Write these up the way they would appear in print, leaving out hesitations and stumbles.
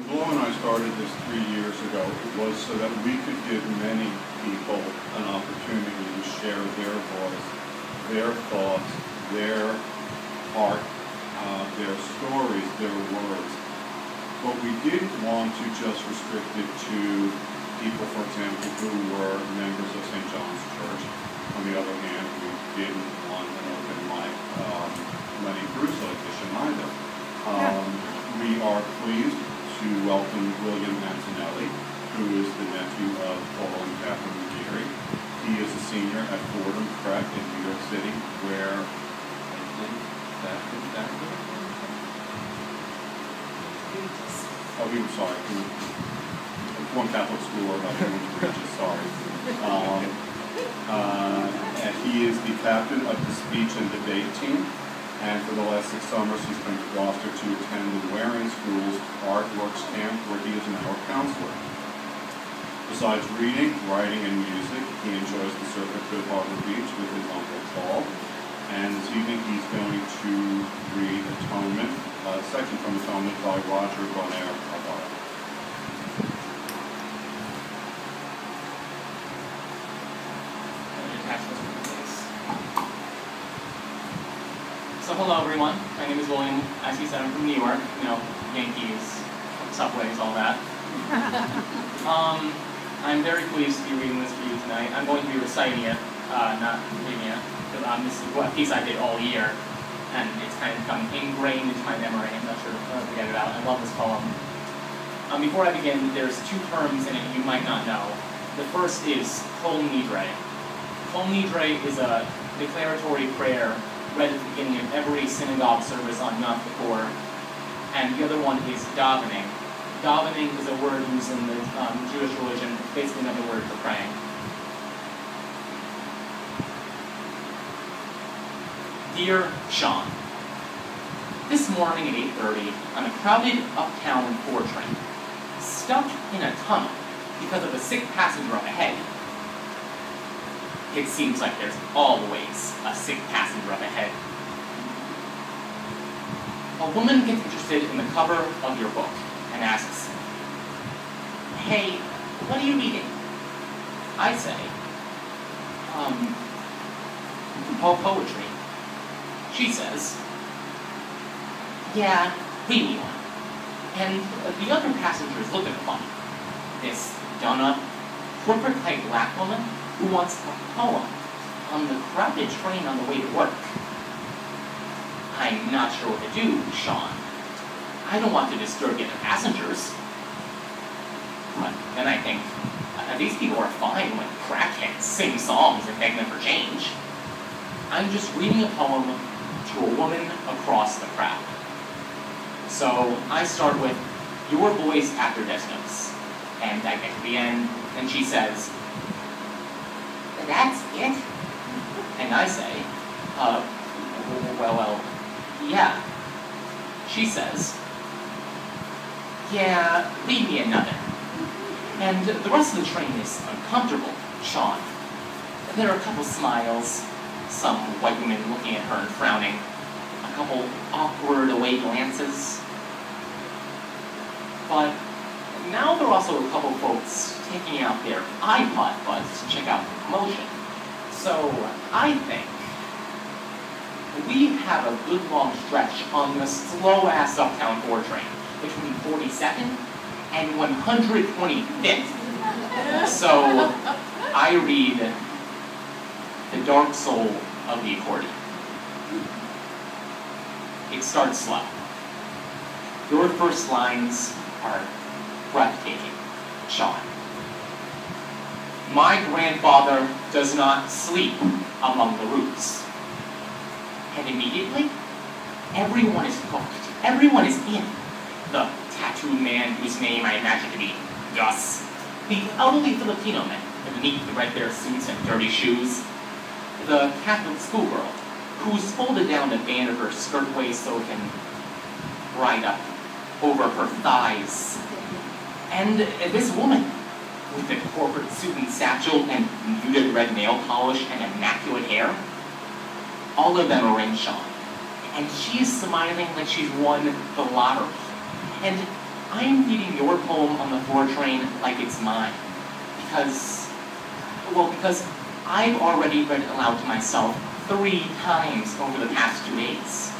When Glo and I started this 3 years ago, it was so that we could give many people an opportunity to share their voice, their thoughts, their heart, their stories, their words. But we didn't want to just restrict it to people, for example, who were members of St. John's Church. On the other hand, we didn't want an open mic Lenny Bruce audition either. We are pleased to welcome William Antonelli, who is the nephew of Paul and Catherine Geary. He is a senior at Fordham Prep in New York City, where I think that oh, he was sorry. He was one Catholic school or about Regis, sorry. And he is the captain of the speech and debate team. And for the last 6 summers, he's been to Gloucester to attend the Waring School's Artworks Camp, where he is an hour counselor. Besides reading, writing, and music, he enjoys the surf at Good Harbor Beach with his Uncle Paul. And this evening, he's going to read Atonement, a section from Atonement by Roger Bonaire-Agard. So hello everyone, my name is William. As he said, I'm from New York, you know, Yankees, subways, all that. I'm very pleased to be reading this for you tonight. I'm going to be reciting it, not reading it, because this is a piece I did all year, and it's kind of become ingrained into my memory. I'm not sure if I'll get it out. I love this poem. Before I begin, there's 2 terms in it you might not know. The first is Kol Nidre. Kol Nidre is a declaratory prayer read at the beginning of every synagogue service on Yom Kippur, and the other one is davening. Davening is a word used in the Jewish religion, basically another word for praying. Dear Sean, this morning at 8:30, on a crowded uptown 4 train, stuck in a tunnel because of a sick passenger up ahead. It seems like there's always a sick passenger up ahead. A woman gets interested in the cover of your book and asks, "Hey, what are you reading?" I say, poetry. She says, "Yeah, read me one." And the other passengers look at funny. This done-up, corporate-type black woman who wants a poem on the crowded train on the way to work. I'm not sure what to do, Sean. I don't want to disturb the other passengers. But then I think, these people are fine when crackheads sing songs and beg them for change. I'm just reading a poem to a woman across the crowd. So I start with your voice after death notes. And I get to the end, and she says, "That's it?" And I say, well, yeah. She says, "Yeah, read me another." And the rest of the train is uncomfortable, Sean. There are a couple smiles, some white women looking at her and frowning, a couple awkward away glances. But now there are also a couple folks taking out their iPod buds to check out the promotion. So I think we have a good long stretch on the slow-ass Uptown 4 train between 42nd and 125th. So I read The Dark Soul of the Accordion. It starts slow. Your first lines are breathtaking, Sean. My grandfather does not sleep among the roots. And immediately, everyone is hooked. Everyone is in. The tattooed man whose name I imagine to be Gus. The elderly Filipino men beneath the red bear suits and dirty shoes. The Catholic schoolgirl who's folded down the band of her skirt waist so it can ride up over her thighs. And this woman with the corporate suit and satchel and muted red nail polish and immaculate hair. All of them are in, Sean. And she is smiling like she's won the lottery. And I am reading your poem on the 4 train like it's mine. Because I've already read it aloud to myself 3 times over the past 2 days.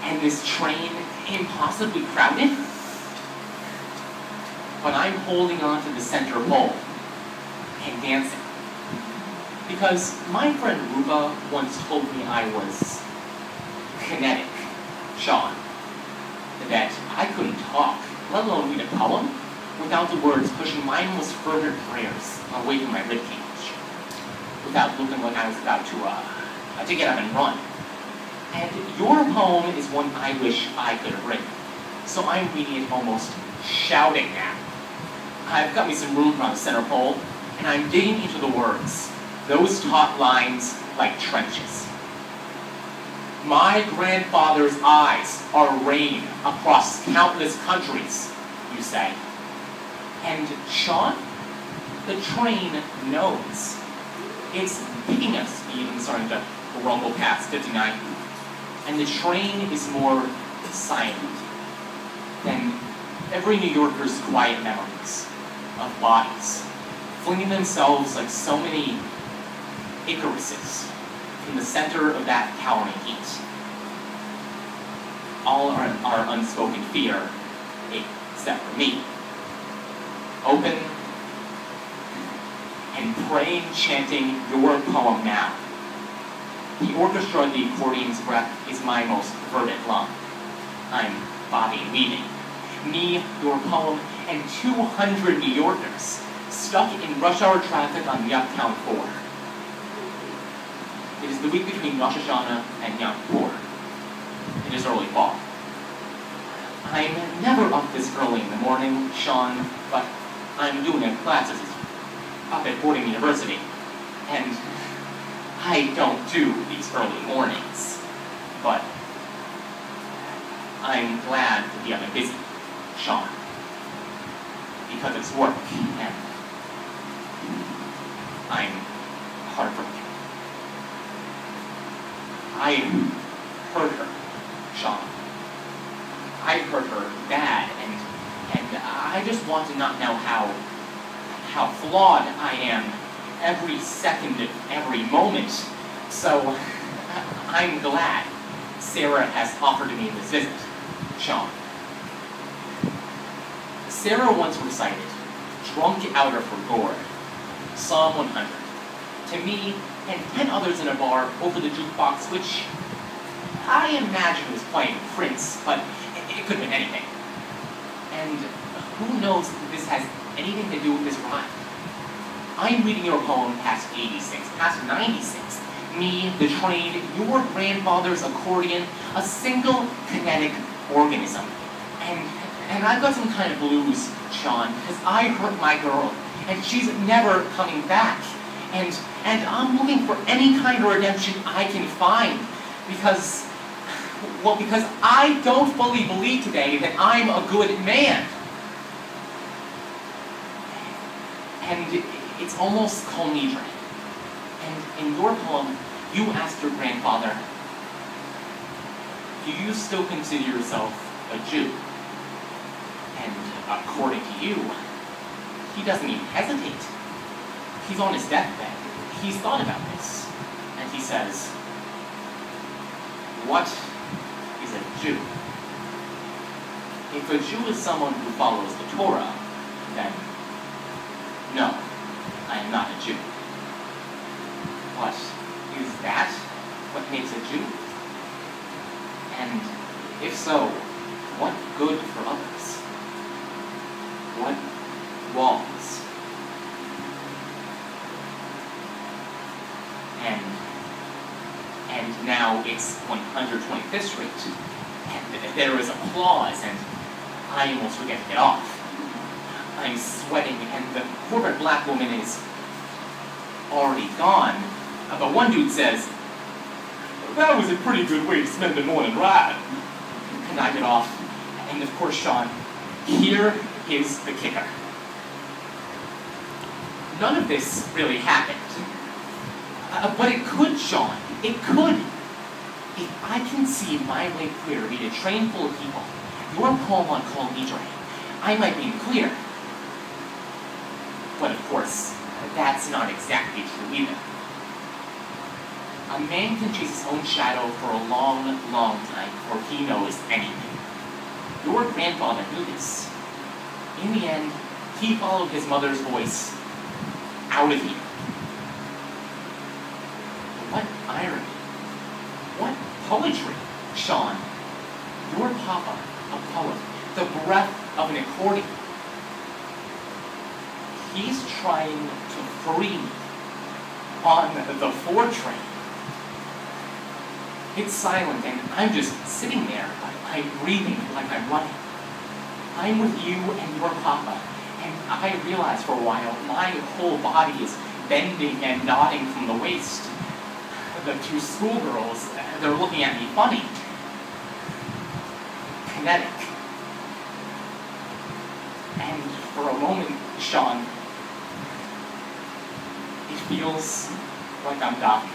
And this train, impossibly crowded, but I'm holding on to the center pole and dancing. Because my friend Ruba once told me I was kinetic, Sean. That I couldn't talk, let alone read a poem, without the words pushing mindless fervent prayers away from my ribcage, without looking like I was about to get up and run. And your poem is one I wish I could have written, so I'm reading it almost shouting now. I've got me some room around the center pole, and I'm digging into the words, those taut lines like trenches. My grandfather's eyes are rain across countless countries, you say. And Sean, the train knows. It's picking up speed and starting to rumble past 59. And the train is more silent than every New Yorker's quiet memories of bodies flinging themselves like so many Icaruses in the center of that towering heat. All our unspoken fear, except for me. Open and praying, chanting your poem now. The orchestra of the accordion's breath is my most fervent lung. I'm bobbing, weaving. Me, your poem, and 200 New Yorkers stuck in rush hour traffic on the Uptown 4. It is the week between Rosh Hashanah and Yom Kippur. It is early fall. I'm never up this early in the morning, Sean, but I'm doing classes up at Fordham University, and I don't do these early mornings. But I'm glad to be up and busy, Sean, because it's work, and I'm heartbroken. I hurt her, Sean. I hurt her bad, and I just want to not know how flawed I am every second of every moment. So I'm glad Sarah has offered me this visit, Sean. Sarah once recited, drunk out of her gourd, Psalm 100, to me and 10 others in a bar over the jukebox, which I imagine was playing Prince, but it could have been anything. And who knows if this has anything to do with this rhyme? I'm reading your poem past 86, past 96. Me, the train, your grandfather's accordion, a single kinetic organism. And I've got some kind of blues, Sean, because I hurt my girl, and she's never coming back. And I'm looking for any kind of redemption I can find, because I don't fully believe today that I'm a good man. And it's almost Kol Nidre. And in your poem, you asked your grandfather, do you still consider yourself a Jew? And according to you, he doesn't even hesitate. He's on his deathbed. He's thought about this. And he says, what is a Jew? If a Jew is someone who follows the Torah, then no, I am not a Jew. But is that what makes a Jew? And if so, what good for others? What wrongs? And now it's 125th Street, and there is applause, and I almost forget to get off. I'm sweating, and the corporate black woman is already gone. But one dude says, that was a pretty good way to spend the morning ride. And I get off, and of course, Sean, here is the kicker. None of this really happened. But it could, Sean. It could. If I can see my way clear to read a train full of people, your poem on Kol Nidre, I might be unclear. But of course, that's not exactly true either. A man can chase his own shadow for a long, long time before he knows anything. Your grandfather knew this. In the end, he followed his mother's voice out of here. What irony. What poetry, Sean. Your papa, a poet, the breath of an accordion. He's trying to free me on the 4 train. It's silent and I'm just sitting there. I'm breathing like I'm running. I'm with you and your papa, and I realize for a while my whole body is bending and nodding from the waist. The 2 schoolgirls, they're looking at me funny. Kinetic. And for a moment, Sean, it feels like I'm dying.